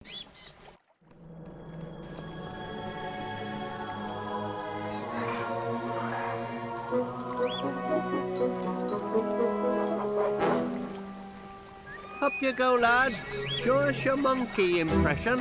Up you go, lad. Show us your monkey impression.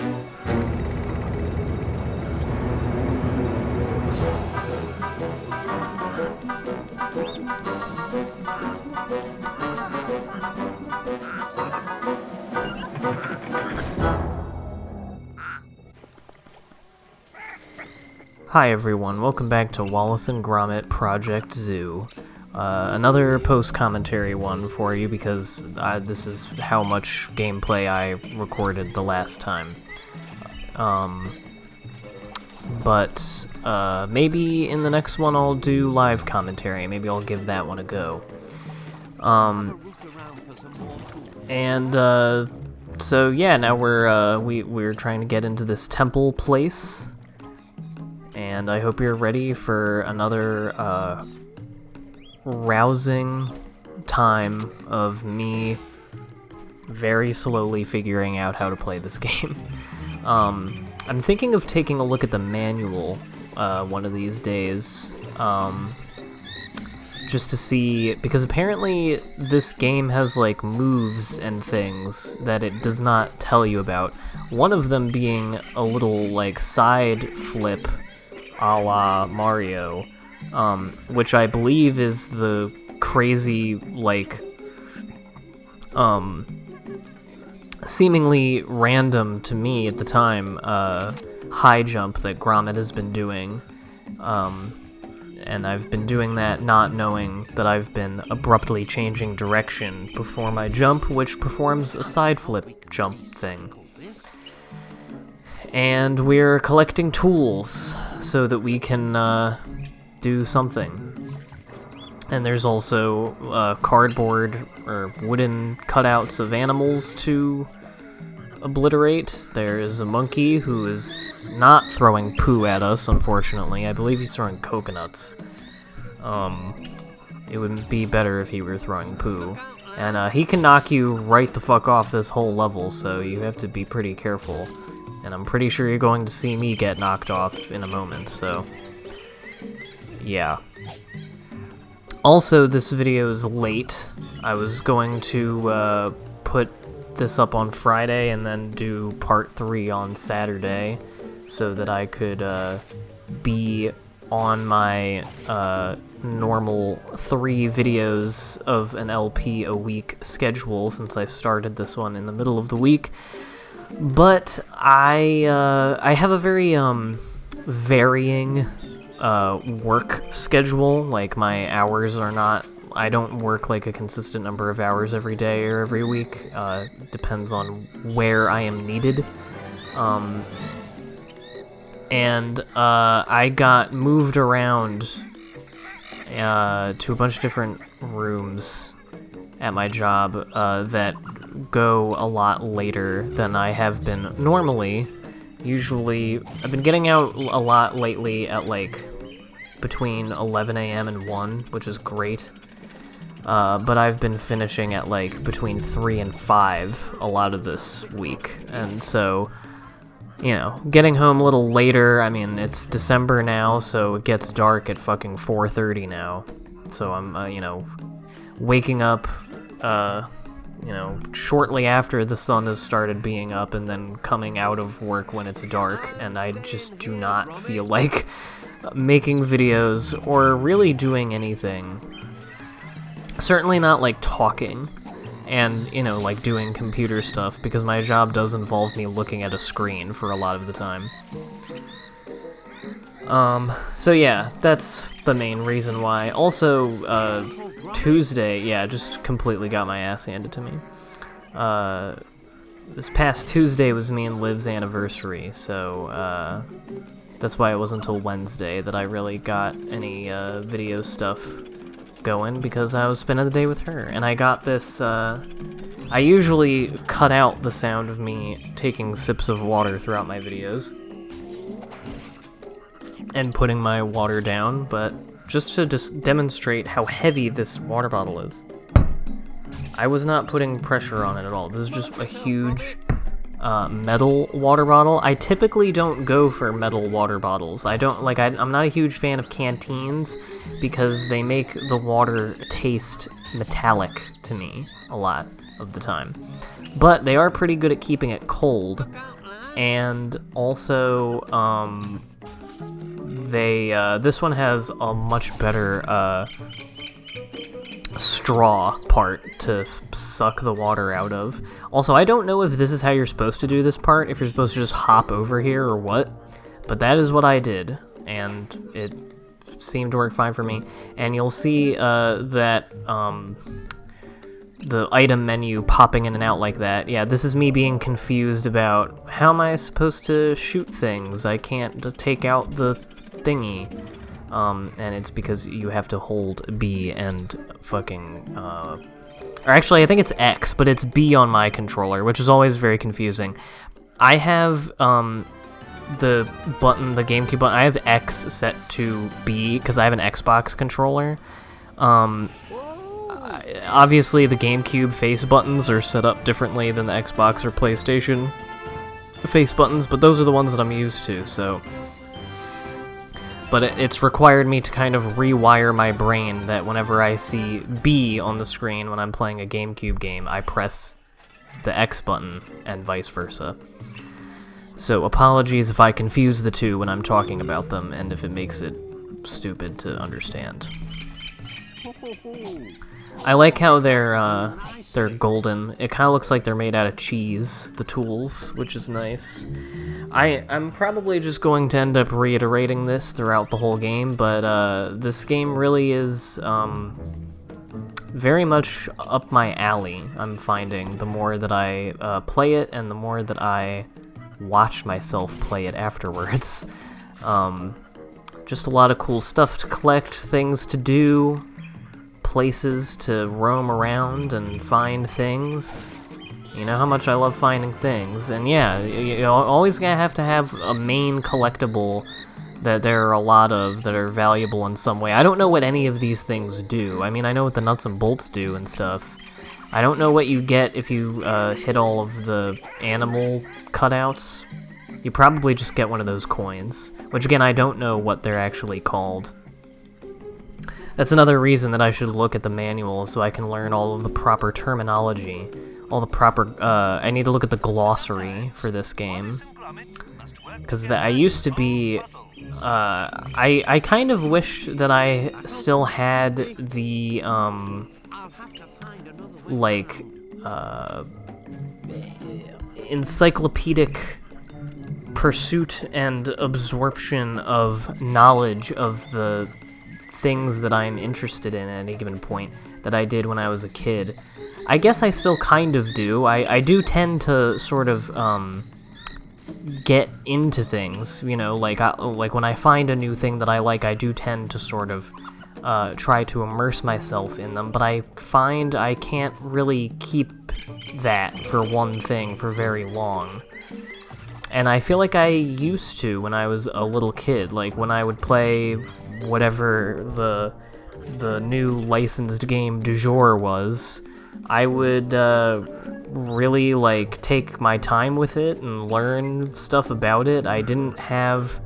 Hi everyone, welcome back to Wallace and Gromit Project Zoo. Another post-commentary one for you because this is how much gameplay I recorded the last time. But maybe in the next one I'll do live commentary, maybe I'll give that one a go. So yeah, now we're trying to get into this temple place. And I hope you're ready for another rousing time of me very slowly figuring out how to play this game. I'm thinking of taking a look at the manual one of these days, just to see, because apparently this game has like moves and things that it does not tell you about. One of them being a little like side flip a la Mario, which I believe is the crazy, like, seemingly random to me at the time, high jump that Gromit has been doing, and I've been doing that not knowing that I've been abruptly changing direction before my jump, which performs a side flip jump thing. And we're collecting tools so that we can do something. And there's also cardboard or wooden cutouts of animals to obliterate. There's a monkey who is not throwing poo at us, unfortunately. I believe he's throwing coconuts. It would be better if he were throwing poo. And he can knock you right the fuck off this whole level, so you have to be pretty careful. And I'm pretty sure you're going to see me get knocked off in a moment, so yeah. Also, this video is late. I was going to put this up on Friday and then do part 3 on Saturday so that I could be on my normal 3 videos of an LP a week schedule since I started this one in the middle of the week. But I have a very varying work schedule. Like, my hours are not, I don't work like a consistent number of hours every day or every week. Depends on where I am needed. I got moved around to a bunch of different rooms at my job that go a lot later than I have been normally. Usually, I've been getting out a lot lately at like between 11 a.m. and 1, which is great. But I've been finishing at like between 3 and 5 a lot of this week. And so, you know, getting home a little later, I mean, it's December now, so it gets dark at fucking 4:30 now. So I'm, you know, waking up, you know, shortly after the sun has started being up and then coming out of work when it's dark, and I just do not feel like making videos or really doing anything. Certainly not like talking and, you know, like doing computer stuff, because my job does involve me looking at a screen for a lot of the time. So yeah, that's the main reason why. Also, Tuesday, yeah, just completely got my ass handed to me. This past Tuesday was me and Liv's anniversary, so, that's why it wasn't until Wednesday that I really got any, video stuff going, because I was spending the day with her. And I got this, I usually cut out the sound of me taking sips of water throughout my videos and putting my water down, but just to demonstrate how heavy this water bottle is. I was not putting pressure on it at all. This is just a huge metal water bottle. I typically don't go for metal water bottles. I don't like. I'm not a huge fan of canteens because they make the water taste metallic to me a lot of the time. But they are pretty good at keeping it cold, and also this one has a much better straw part to suck the water out of. Also, I don't know if this is how you're supposed to do this part, if you're supposed to just hop over here or what, but that is what I did, and it seemed to work fine for me. And you'll see that the item menu popping in and out like that. Yeah, this is me being confused about how am I supposed to shoot things? I can't take out the thingy. And it's because you have to hold B and fucking, or actually I think it's X, but it's B on my controller, which is always very confusing. I have, the button, the GameCube button, I have X set to B, because I have an Xbox controller. Obviously the GameCube face buttons are set up differently than the Xbox or PlayStation face buttons, but those are the ones that I'm used to, so... But it's required me to kind of rewire my brain that whenever I see B on the screen when I'm playing a GameCube game, I press the X button, and vice versa. So apologies if I confuse the two when I'm talking about them, and if it makes it stupid to understand. I like how they're golden. It kind of looks like they're made out of cheese, the tools, which is nice. I'm probably just going to end up reiterating this throughout the whole game, but this game really is very much up my alley, I'm finding, the more that I play it and the more that I watch myself play it afterwards. Just a lot of cool stuff to collect, things to do, places to roam around and find things. You know how much I love finding things, and yeah, you're always gonna have to have a main collectible that there are a lot of that are valuable in some way. I don't know what any of these things do. I mean, I know what the nuts and bolts do and stuff. I don't know what you get if you hit all of the animal cutouts. You probably just get one of those coins, which again, I don't know what they're actually called. That's another reason that I should look at the manual so I can learn all of the proper terminology. All the proper, I need to look at the glossary for this game. Because I used to be, I kind of wish that I still had the, like, encyclopedic pursuit and absorption of knowledge of the things that I'm interested in at any given point that I did when I was a kid. I guess I still kind of do. I do tend to sort of get into things, you know, like when I find a new thing that I like, I do tend to sort of try to immerse myself in them, but I find I can't really keep that for one thing for very long. And I feel like I used to when I was a little kid, like when I would play whatever the new licensed game du jour was, I would really like take my time with it and learn stuff about it. I didn't have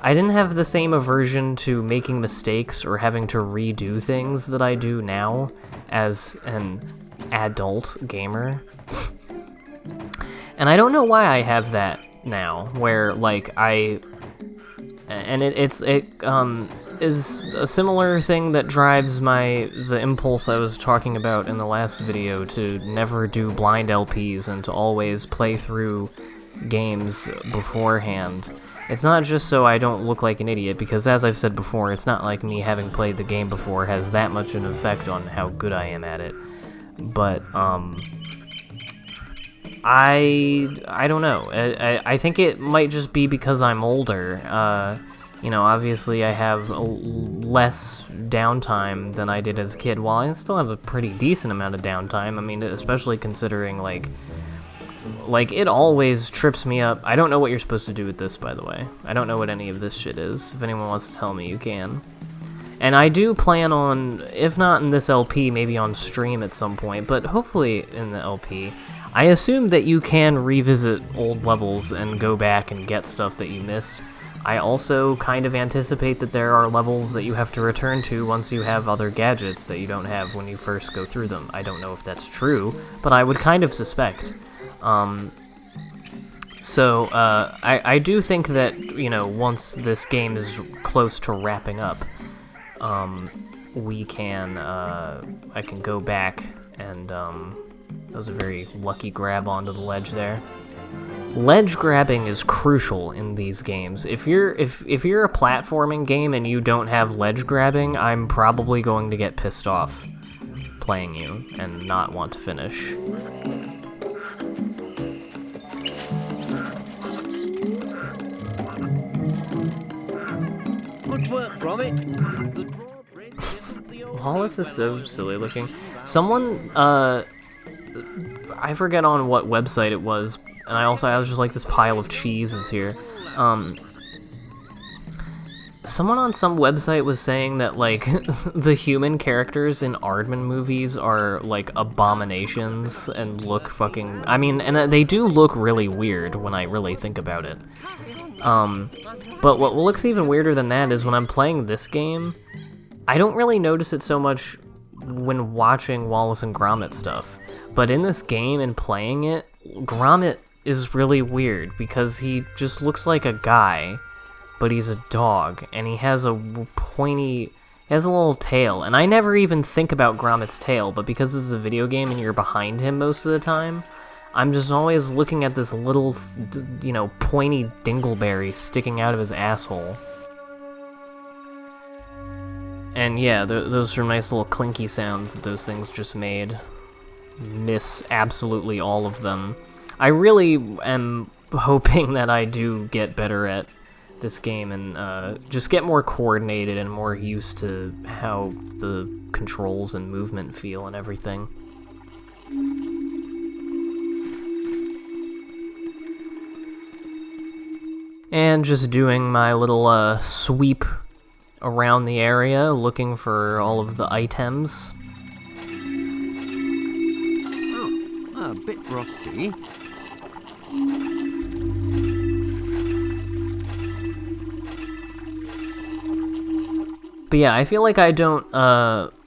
the same aversion to making mistakes or having to redo things that I do now as an adult gamer. And I don't know why I have that now, where like it is a similar thing that drives the impulse I was talking about in the last video to never do blind LPs and to always play through games beforehand. It's not just so I don't look like an idiot, because as I've said before, it's not like me having played the game before has that much an effect on how good I am at it. But, I don't know. I think it might just be because I'm older. You know, obviously I have less downtime than I did as a kid. While I still have a pretty decent amount of downtime, I mean, especially considering, like, it always trips me up. I don't know what you're supposed to do with this, by the way. I don't know what any of this shit is. If anyone wants to tell me, you can. And I do plan on, if not in this LP, maybe on stream at some point, but hopefully in the LP, I assume that you can revisit old levels and go back and get stuff that you missed. I also kind of anticipate that there are levels that you have to return to once you have other gadgets that you don't have when you first go through them. I don't know if that's true, but I would kind of suspect. So, I do think that, you know, once this game is close to wrapping up, we can, I can go back and, that was a very lucky grab onto the ledge there. Ledge grabbing is crucial in these games. If you're a platforming game and you don't have ledge grabbing, I'm probably going to get pissed off playing you and not want to finish. Good work, Gromit. The drawbridge isn't the old Wallace is so silly looking. Someone, I forget on what website it was, and I was just like, this pile of cheese is here. Someone on some website was saying that, like, the human characters in Aardman movies are, like, abominations and look fucking... I mean, and they do look really weird when I really think about it. But what looks even weirder than that is when I'm playing this game, I don't really notice it so much when watching Wallace and Gromit stuff. But in this game and playing it, Gromit is really weird because he just looks like a guy, but he's a dog, and he has a little tail, and I never even think about Gromit's tail, but because this is a video game and you're behind him most of the time, I'm just always looking at this little, you know, pointy dingleberry sticking out of his asshole. And yeah, those are nice little clinky sounds that those things just made. Miss absolutely all of them. I really am hoping that I do get better at this game and just get more coordinated and more used to how the controls and movement feel and everything. And just doing my little sweep around the area, looking for all of the items. Oh, a bit rusty. But yeah, I feel like I don't,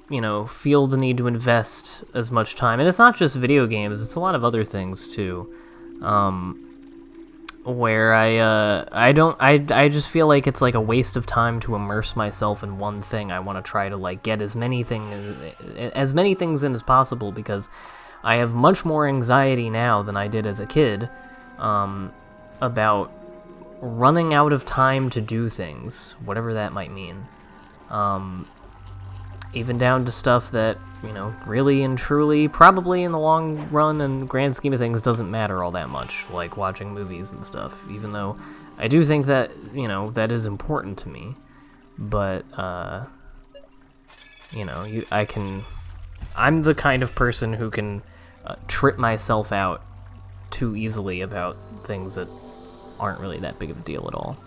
you know, feel the need to invest as much time. And it's not just video games, it's a lot of other things, too. Where I just feel like it's like a waste of time to immerse myself in one thing. I want to try to, like, get as many things in as possible, because I have much more anxiety now than I did as a kid, about running out of time to do things, whatever that might mean. Even down to stuff that, you know, really and truly, probably in the long run and grand scheme of things, doesn't matter all that much, like watching movies and stuff, even though I do think that, you know, that is important to me. But, you know, I'm the kind of person who can trip myself out too easily about things that aren't really that big of a deal at all.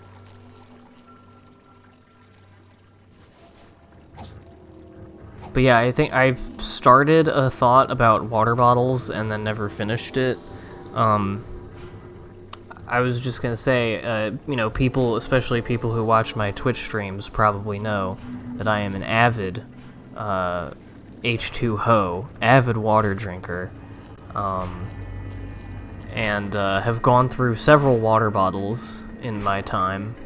But yeah, I think I started a thought about water bottles and then never finished it. I was just gonna say, you know, people, especially people who watch my Twitch streams, probably know that I am an avid H2Ho, avid water drinker, and have gone through several water bottles in my time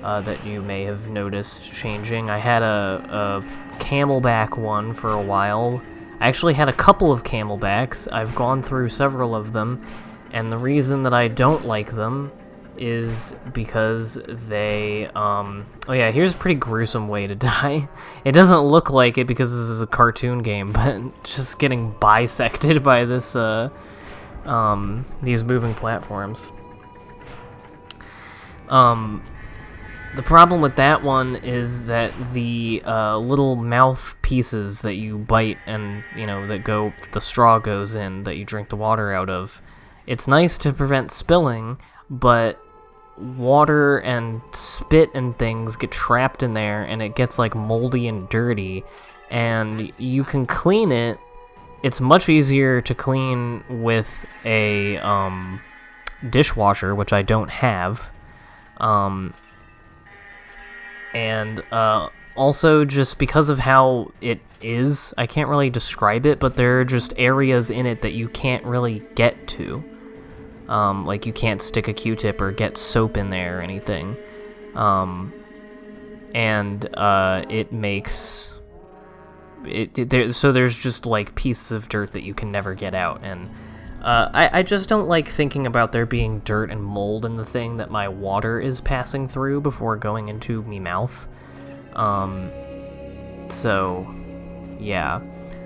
that you may have noticed changing. I had a Camelback one for a while. I actually had a couple of Camelbacks. I've gone through several of them, and the reason that I don't like them is because they, oh yeah, here's a pretty gruesome way to die. It doesn't look like it because this is a cartoon game, but just getting bisected by this, these moving platforms. The problem with that one is that the little mouth pieces that you bite and, you know, the straw goes in that you drink the water out of, it's nice to prevent spilling, but water and spit and things get trapped in there and it gets, like, moldy and dirty, and you can clean it, it's much easier to clean with a dishwasher, which I don't have. And also just because of how it is, I can't really describe it, but there are just areas in it that you can't really get to. Like you can't stick a Q-tip or get soap in there or anything. And it makes so there's just like pieces of dirt that you can never get out, and I just don't like thinking about there being dirt and mold in the thing that my water is passing through before going into me mouth. So yeah.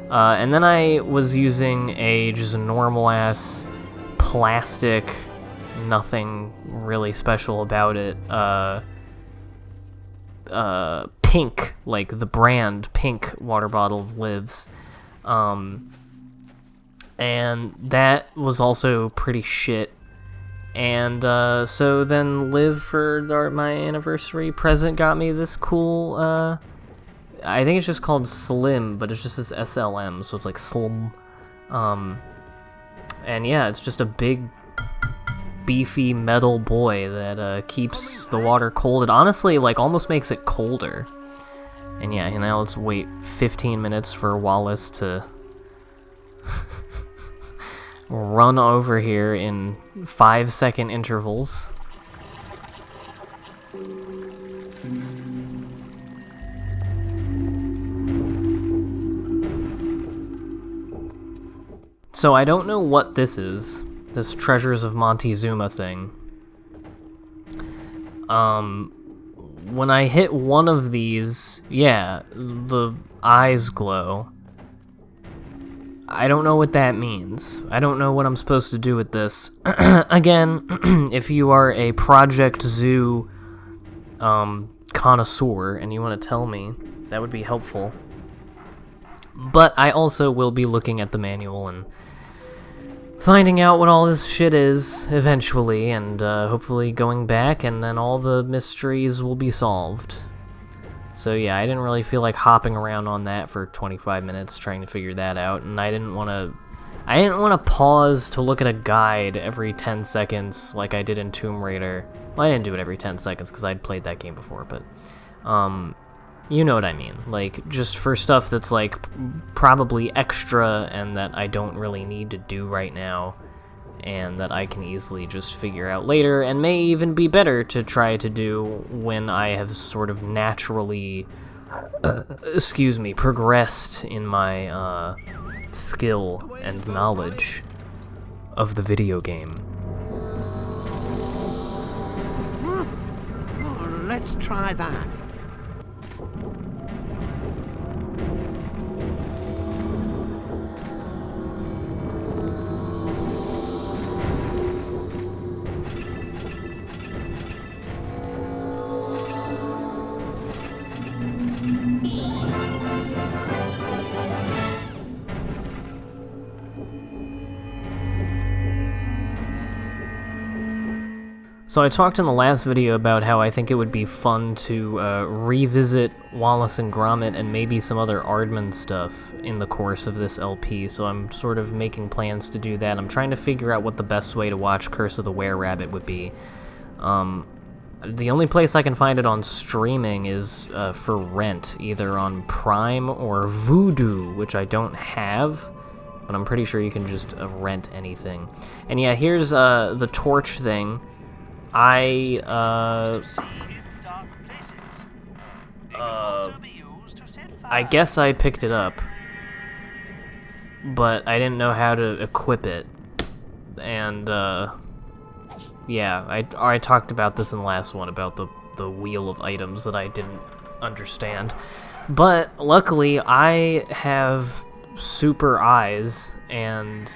And then I was using just a normal ass plastic, nothing really special about it, Pink, like the brand Pink water bottle of Liv's, and that was also pretty shit. And so then Liv, for my anniversary present, got me this cool, I think it's just called Slim, but it's just this SLM, so it's like Slim. And yeah, it's just a big beefy metal boy that keeps the water cold. It honestly like almost makes it colder. And yeah, now let's wait 15 minutes for Wallace to run over here in 5-second intervals. So I don't know what this is, this Treasures of Montezuma thing. When I hit one of these, yeah, the eyes glow. I don't know what that means. I don't know what I'm supposed to do with this. Again, if you are a Project Zoo connoisseur and you want to tell me, that would be helpful. But I also will be looking at the manual and finding out what all this shit is eventually, and hopefully going back, and then all the mysteries will be solved. So yeah, I didn't really feel like hopping around on that for 25 minutes trying to figure that out, and I didn't want to pause to look at a guide every 10 seconds like I did in Tomb Raider. Well, I didn't do it every 10 seconds because I'd played that game before, but you know what I mean. Like, just for stuff that's, like, probably extra and that I don't really need to do right now, and that I can easily just figure out later, and may even be better to try to do when I have sort of naturally, progressed in my, skill and knowledge of the video game. Oh, let's try that. So I talked in the last video about how I think it would be fun to revisit Wallace and Gromit and maybe some other Aardman stuff in the course of this LP, so I'm sort of making plans to do that. I'm trying to figure out what the best way to watch Curse of the Were-Rabbit would be. The only place I can find it on streaming is for rent, either on Prime or Vudu, which I don't have, but I'm pretty sure you can just rent anything. And yeah, here's the torch thing. I guess I picked it up, but I didn't know how to equip it, and, yeah, I talked about this in the last one, about the wheel of items that I didn't understand, but luckily I have super eyes, and,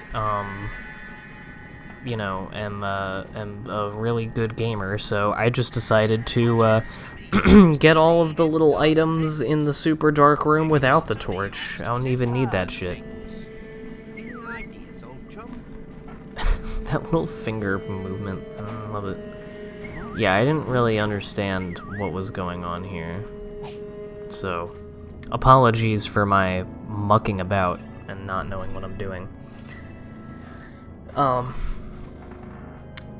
you know, am a really good gamer, so I just decided to get all of the little items in the super dark room without the torch. I don't even need that shit. That little finger movement, I love it. Yeah, I didn't really understand what was going on here, so apologies for my mucking about and not knowing what I'm doing.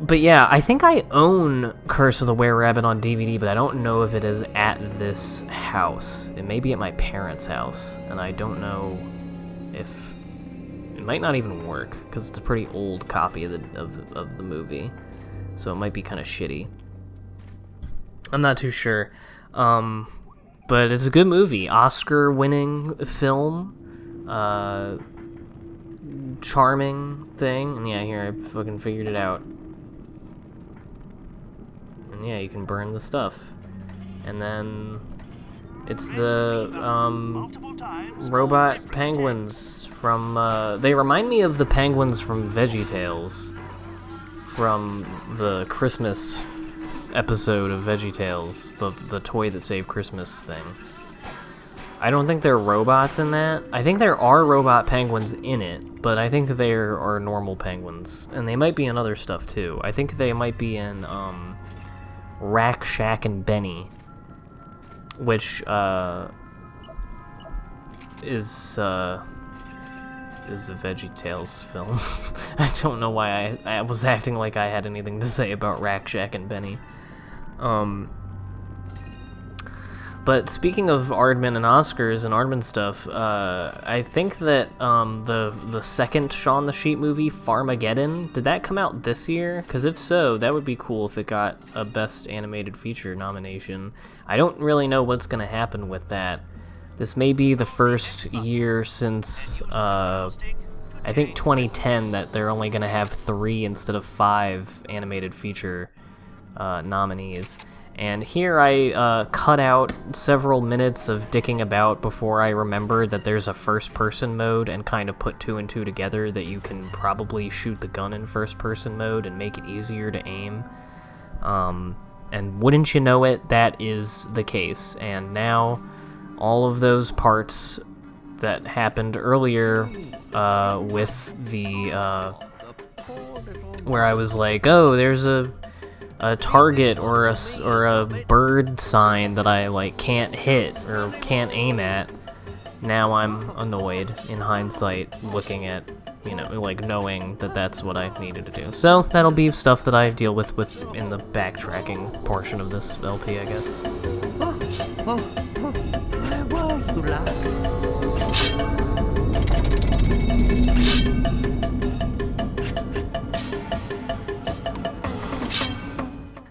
But yeah, I think I own Curse of the Were-Rabbit on DVD, but I don't know if it is at this house. It may be at my parents' house, and I don't know if... It might not even work, because it's a pretty old copy of the movie, so it might be kind of shitty. I'm not too sure. But it's a good movie. Oscar-winning film. Charming thing. And yeah, here, I fucking figured it out. And yeah, you can burn the stuff. And then it's the robot penguins from they remind me of the penguins from VeggieTales, from the Christmas episode of VeggieTales, the toy that saved Christmas thing. I don't think there are robots in that. I think there are robot penguins in it, but I think there are normal penguins, and they might be in other stuff too. I think they might be in Rack, Shack, and Benny, which is a VeggieTales film. I don't know why I was acting like I had anything to say about Rack, Shack, and Benny. But speaking of Aardman and Oscars and Aardman stuff, I think that the second Shaun the Sheep movie, Farmageddon, did that come out this year? Because if so, that would be cool if it got a Best Animated Feature nomination. I don't really know what's going to happen with that. This may be the first year since, I think 2010, that they're only going to have 3 instead of 5 animated feature nominees. And here I cut out several minutes of dicking about before I remembered that there's a first-person mode, and kind of put 2 and 2 together that you can probably shoot the gun in first-person mode and make it easier to aim. And wouldn't you know it, that is the case. And now all of those parts that happened earlier with the where I was like, oh, there's a target or a bird sign that I like can't hit or can't aim at. Now I'm annoyed in hindsight, looking at, you know, like knowing that that's what I needed to do. So that'll be stuff that I deal with in the backtracking portion of this LP, I guess.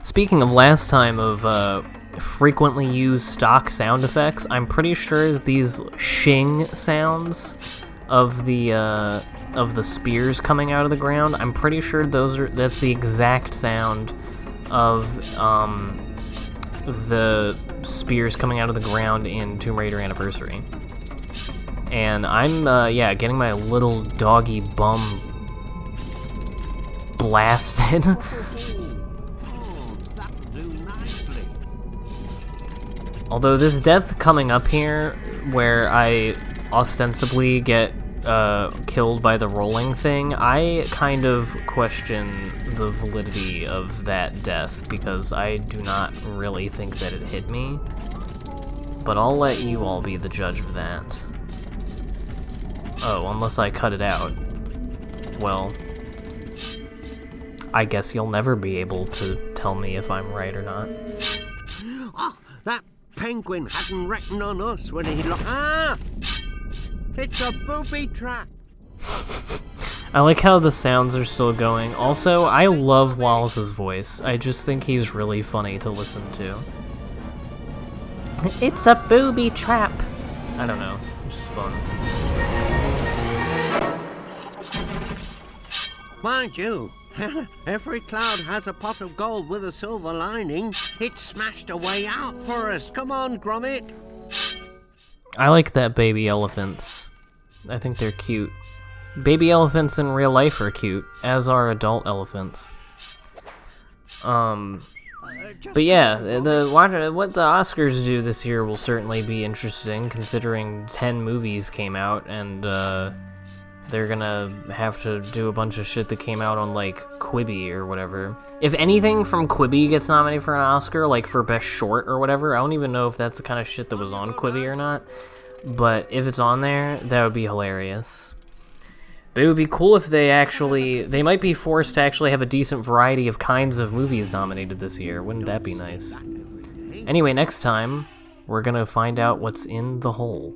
Speaking of last time of frequently used stock sound effects, I'm pretty sure that these shing sounds of the spears coming out of the ground, I'm pretty sure that's the exact sound of the spears coming out of the ground in Tomb Raider Anniversary. And I'm getting my little doggy bum blasted. Although this death coming up here, where I ostensibly get killed by the rolling thing, I kind of question the validity of that death, because I do not really think that it hit me. But I'll let you all be the judge of that. Oh, unless I cut it out. Well, I guess you'll never be able to tell me if I'm right or not. Oh, that penguin hadn't reckoned on us when he it's a booby trap. I like how the sounds are still going. Also, I love Wallace's voice. I just think he's really funny to listen to. It's a booby trap. I don't know. It's just fun. Mind you, every cloud has a pot of gold with a silver lining. It smashed a way out for us. Come on, Gromit. I like that baby elephants. I think they're cute. Baby elephants in real life are cute, as are adult elephants. But yeah, what the Oscars do this year will certainly be interesting, considering 10 movies came out, and they're gonna have to do a bunch of shit that came out on, like, Quibi or whatever. If anything from Quibi gets nominated for an Oscar, like for Best Short or whatever, I don't even know if that's the kind of shit that was on Quibi or not. but if it's on there, that would be hilarious. But it would be cool if they might be forced to actually have a decent variety of kinds of movies nominated this year. Wouldn't that be nice? Anyway, next time, we're gonna find out what's in the hole.